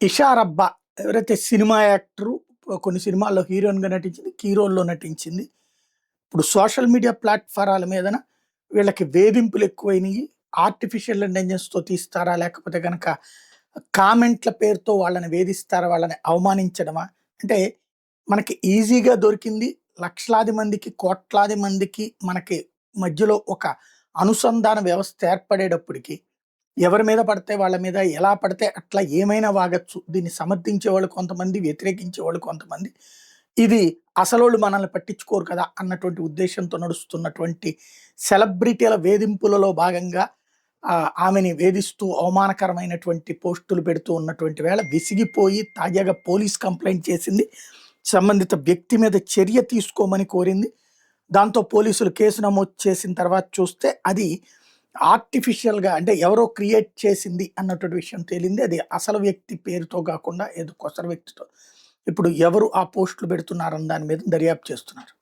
ఇషా రబ్బా ఎవరైతే cinema actor కొన్ని సినిమాల్లో హీరోయిన్‌గా నటించింది. కీ రోల్‌లో నటించింది. ఇప్పుడు సోషల్ మీడియా ప్లాట్‌ఫారాల మీదన వీళ్ళకి వేధింపులు ఎక్కువైనయి. ఆర్టిఫిషియల్ ఇంటెలిజెన్స్‌తో తీస్తారా? లేకపోతే గనక కామెంట్‌ల పేరుతో వాళ్ళని వేధిస్తారా? వాళ్ళని అవమానించడమా? అంటే మనకి ఈజీగా దొరికింది. లక్షలాది మందికి, కోట్లాది మందికి మనకి మధ్యలో ఒక అనుసంధాన వ్యవస్థ ఏర్పడేటప్పటికి ఎవరి మీద పడితే వాళ్ళ మీద ఎలా పడితే అట్లా ఏమైనా వాగొచ్చు. దీన్ని సమర్థించేవాళ్ళు కొంతమంది, వ్యతిరేకించేవాళ్ళు కొంతమంది. ఇది అసలోళ్ళు మనల్ని పట్టించుకోరు కదా! అన్నటువంటి ఉద్దేశ్యంతో నడుస్తున్నటువంటి సెలబ్రిటీల వేధింపులలో భాగంగా ఆమెని వేధిస్తూ అవమానకరమైనటువంటి పోస్టులు పెడుతూ ఉన్నటువంటి వేళ విసిగిపోయి తాజాగా పోలీస్ కంప్లెయింట్ చేసింది. సంబంధిత వ్యక్తి మీద చర్య తీసుకోమని కోరింది. దాంతో పోలీసులు కేసు నమోదు చేసిన తర్వాత చూస్తే అది ఆర్టిఫిషియల్‌గా అంటే ఎవరో క్రియేట్ చేసింది అన్నటువంటి విషయం తేలింది. అది అసలు వ్యక్తి పేరుతో గాకుండా ఏదో కొసరు వ్యక్తితో. ఇప్పుడు ఎవరు ఆ పోస్టులు పెడుతున్నారన్న దాని మీద దర్యాప్తు చేస్తున్నారు.